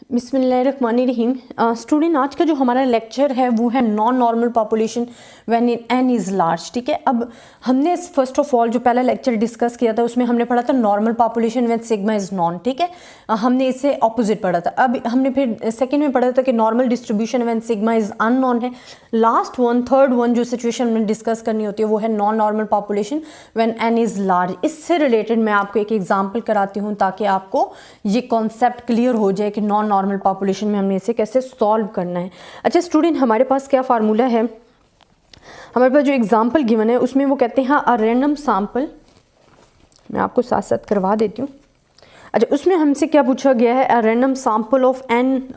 बिस्मिल्लाहिर्रहमानिर्रहीम। स्टूडेंट, आज का जो हमारा लेक्चर है वो है non normal population when n is large. ठीक है, अब हमने फर्स्ट ऑफ ऑल जो पहला लेक्चर डिस्कस किया था उसमें हमने पढ़ा था normal population when sigma is non. ठीक है, हमने इससे ऑपोजिट पढ़ा था। अब हमने फिर सेकेंड में पढ़ा था कि normal distribution when sigma is unknown है। लास्ट वन थर्ड वन जो सिचुएशन में डिस्कस करनी होती है वो है non normal population when n is large. इससे रिलेटेड मैं आपको एक एग्जाम्पल कराती हूँ ताकि आपको ये कॉन्सेप्ट क्लियर हो जाए कि नॉन नॉर्मल पॉपुलेशन में हमने इसे कैसे सॉल्व करना है। अच्छा स्टूडेंट, हमारे पास क्या फार्मूला है, हमारे पास जो एग्जाम्पल गिवन है उसमें वो कहते हैं अ रैंडम सैंपल, मैं आपको साथ साथ करवा देती हूँ। अच्छा, उसमें हमसे क्या पूछा गया है, a random sample of an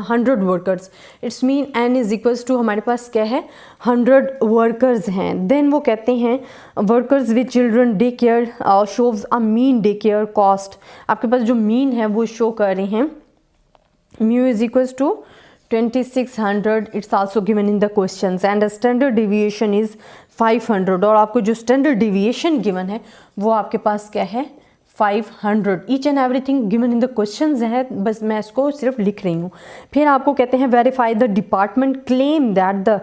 100 workers. It's mean n is equals to हमारे पास क्या है 100 वर्कर्स हैं। देन वो कहते हैं workers with children day care shows a mean day care cost. आपके पास जो मीन है वो शो कर रहे हैं mu is equals to 2600। It's also given in the questions and standard deviation is 500। और आपको जो स्टैंडर्ड डिविएशन गिवन है वो आपके पास क्या है 500। Each and everything given in the questions है, बस मैं इसको सिर्फ लिख रही हूँ। फिर आपको कहते हैं verify the department claim that the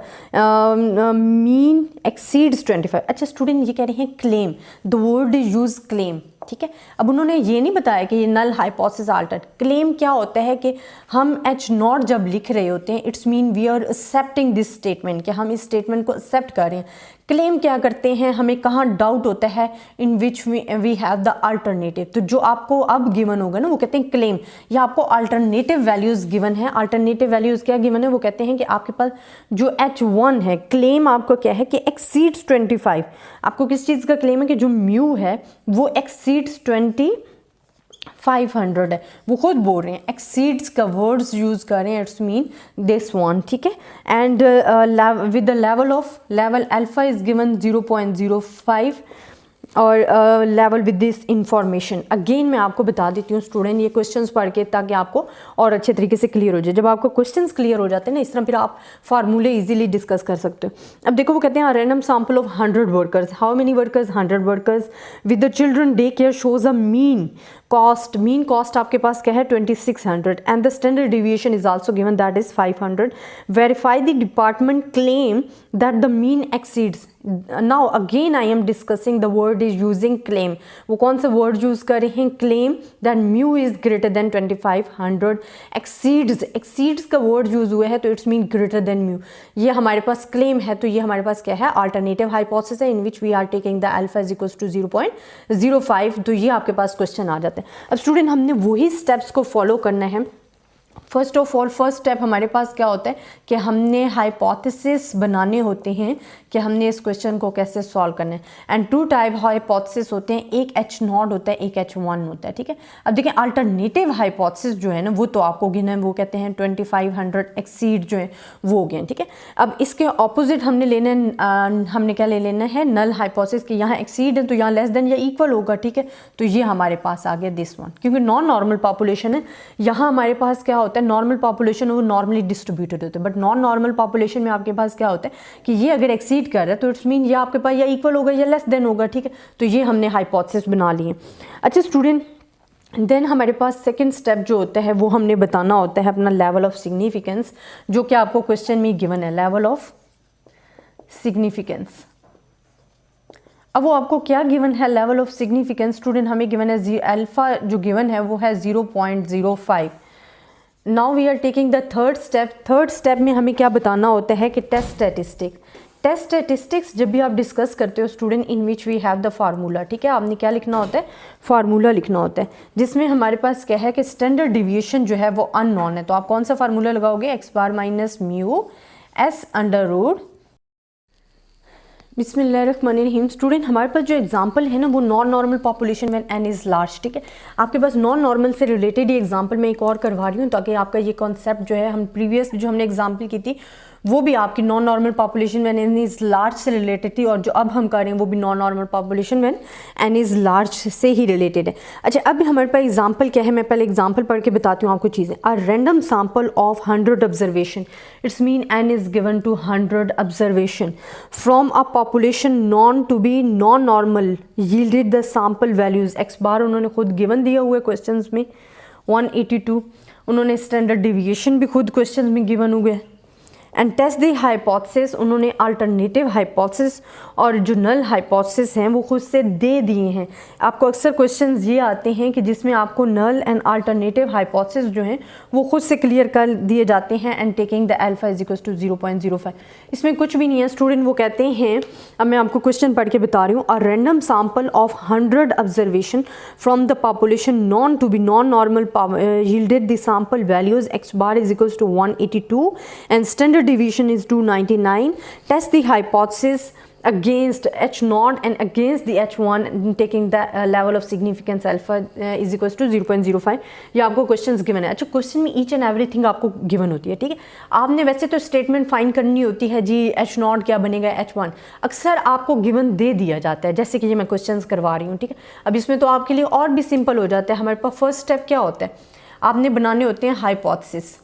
mean exceeds 25। अच्छा स्टूडेंट, ये कह रहे हैं claim, the word is use claim. ठीक है, अब उन्होंने ये नहीं बताया कि ये नल हाइपोथेसिस अल्टर्ड। क्लेम क्या होता है कि हम एच नॉट जब लिख रहे होते हैं it's mean we are accepting this statement, कि हम इस स्टेटमेंट को एक्सेप्ट कर रहे हैं। क्लेम क्या करते हैं, हमें कहाँ डाउट होता है in which we have the alternative. तो जो आपको अब गिवन होगा ना वो कहते हैं क्लेम, या आपको अल्टरनेटिव वैल्यूज गिवन है। अल्टरनेटिव वैल्यूज क्या गिवन है, वो कहते हैं कि आपके पास जो H1 है, क्लेम आपको क्या है कि एक्सीड्स 25। आपको किस चीज़ का क्लेम है कि जो म्यू है वो एक्सीड्स 2500 है। वो खुद बोल रहे हैं, एक्सीड्स का वर्ड्स यूज कर रहे हैं, इट्स मीन दिस वन। ठीक है, and with the level alpha is given 0.05 और level with this information. Again मैं आपको बता देती हूँ स्टूडेंट ये क्वेश्चंस पढ़ के, ताकि आपको और अच्छे तरीके से क्लियर हो जाए। जब आपको क्वेश्चंस क्लियर हो जाते हैं ना, इस तरह फिर आप फार्मूले इजीली डिस्कस कर सकते हो। अब देखो वो कहते हैं random sample of 100 workers. How many workers, 100 workers with the children day care shows a mean cost. Mean cost आपके पास क्या है 2600 and the standard deviation is also given that is 500। Verify the department claim that the mean exceeds. Now again I am discussing the word is using claim. वो कौन सा word use कर रहे हैं, claim that mu is greater than 2500। Exceeds, exceeds का word use हुआ है तो it's mean greater than mu. ये हमारे पास क्लेम है, तो ये हमारे पास क्या है अल्टरनेटिव हाइपोथेसिस है in which we are taking the alpha is equals to 0.05। तो ये आपके पास क्वेश्चन आ जाता है। अब स्टूडेंट हमने वही स्टेप्स को फॉलो करना है। First of all first step हमारे पास क्या होता है कि हमने हाइपोथेसिस बनाने होते हैं कि हमने इस क्वेश्चन को कैसे सॉल्व करना है। एंड टू टाइप हाइपोथेसिस होते हैं, एक H0 होता है, एक H1 होता है। ठीक है, अब देखिए अल्टरनेटिव हाइपोथेसिस जो है ना वो तो आपको गिना है, वो कहते हैं 2500 एक्सीड जो है वो हो गए। ठीक है, अब इसके ऑपोजिट हमने लेना है, हमने क्या ले लेना है नल हाइपोथेसिस कि यहाँ एक्सीड है तो यहाँ लेस देन या इक्वल होगा। ठीक है, तो ये हमारे पास आ गया दिस वन, क्योंकि नॉन नॉर्मल पॉपुलेशन है। यहाँ हमारे पास क्या होता है, नॉर्मल पॉपुलेशन वो नॉर्मली डिस्ट्रीब्यूटेड होते हैं, बट नॉन नॉर्मल पॉपुलेशन में आपके पास क्या होता है कि ये अगर एक्सीड कर रहा है तो इट्स मीन ये आपके पास या इक्वल होगा या लेस देन होगा। ठीक है, तो ये हमने हाइपोथेसिस बना लिए। अच्छा स्टूडेंट, देन हमारे पास सेकंड स्टेप जो होता है वो हमने बताना होता है अपना लेवल ऑफ सिग्निफिकेंस, जो कि आपको क्वेश्चन में गिवन है लेवल ऑफ सिग्निफिकेंस। अब वो आपको क्या गिवन है लेवल ऑफ सिग्निफिकेंस, स्टूडेंट हमें गिवन है अल्फा जो गिवन है वो है 0.05। Now we are taking the third step. Third step में हमें क्या बताना होता है कि टेस्ट स्टैटिस्टिक। टेस्ट स्टैटिस्टिक्स जब भी आप डिस्कस करते हो student in which we have the formula. ठीक है, आपने क्या लिखना होता है, फार्मूला लिखना होता है, जिसमें हमारे पास क्या है कि स्टैंडर्ड डिविएशन जो है वो अननोन है। तो आप कौन सा फार्मूला लगाओगे, x bar minus mu s under root. बिस्मिल्लाहिर्रहमानिर्रहीम। स्टूडेंट हमारे पास जो एग्जांपल है ना वो non normal population when n is large. ठीक है, आपके पास नॉन नॉर्मल से रिलेटेड ये एग्जांपल मैं एक और करवा रही हूँ ताकि आपका ये कॉन्सेप्ट जो है हम प्रीवियस जो हमने एग्जांपल की थी वो भी आपकी non normal population when n is large से रिलेटेड थी, और जो अब हम कर रहे हैं वो भी non normal population when n is large से ही रिलेटेड है। अच्छा, अब हमारे पास एग्जांपल क्या है, मैं पहले एग्जांपल पढ़ के बताती हूँ आपको चीज़ें। A random sample of 100 observation, its mean n is given to 100 observation from a population known to be non normal yielded the sample values. X bar उन्होंने खुद गिवन दिया हुआ है क्वेश्चन में, 182। उन्होंने स्टैंडर्ड डिविएशन भी खुद क्वेश्चन में गिवन हुए हैं। एंड टेस्ट द हाइपोथेसिस, उन्होंने अल्टरनेटिव हाइपोथेसिस और जो नल हाइपोथेसिस हैं वो खुद से दे दिए हैं। आपको अक्सर क्वेश्चंस ये आते हैं कि जिसमें आपको नल एंड अल्टरनेटिव हाइपोथेसिस जो हैं वो खुद से क्लियर कर दिए जाते हैं। And taking the alpha is equal to 0.05। इसमें कुछ भी नहीं है स्टूडेंट, वो कहते हैं, अब मैं आपको क्वेश्चन पढ़ के बता रही हूँ, a random sample of 100 observation from the population known to be non normal yielded the sample values x bar is equals to 182 and standard deviation is 299. Test the hypothesis against h0 and against the h1 taking the level of significance alpha is equals to 0.05। ये आपको questions given है। अच्छा, question में each and everything आपको given होती है, ठीक है। आपने वैसे तो स्टेटमेंट फाइंड करनी होती है जी, h0 क्या बनेगा, h1 अक्सर आपको गिवन दे दिया जाता है, जैसे कि ये मैं क्वेश्चंस करवा रही हूँ, ठीक है। अब इसमें तो आपके लिए और भी सिंपल हो जाता है। हमारे पास फर्स्ट स्टेप क्या होता है, आपने बनाने होते हैं हाइपोथेसिस।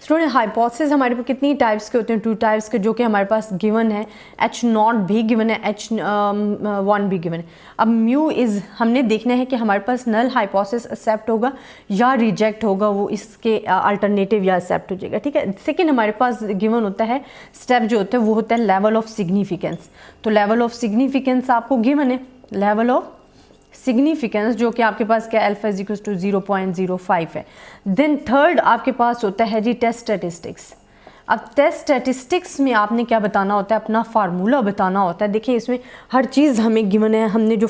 स्टूडेंट, हाइपोथेसिस हमारे पास कितनी टाइप्स के होते हैं, 2 टाइप्स के, जो कि हमारे पास गिवन है। h0 भी गिवन है, h1 भी गिवन है। अब म्यू इज़ हमने देखना है कि हमारे पास नल हाइपोथेसिस एक्सेप्ट होगा या रिजेक्ट होगा, वो इसके अल्टरनेटिव या एक्सेप्ट हो जाएगा, ठीक है। सेकेंड हमारे पास गिवन होता है स्टेप जो होता है वो होता है लेवल ऑफ सिग्निफिकेंस। तो लेवल ऑफ सिग्निफिकेंस आपको गिवन है, लेवल ऑफ सिग्निफिकेंस जो कि आपके पास क्या, अल्फा इज इक्वल टू 0.05 है। देन थर्ड आपके पास होता है जी टेस्ट स्टैटिस्टिक्स। अब टेस्ट स्टैटिस्टिक्स में आपने क्या बताना होता है, अपना फार्मूला बताना होता है। देखिए इसमें हर चीज़ हमें गिवन है, हमने जो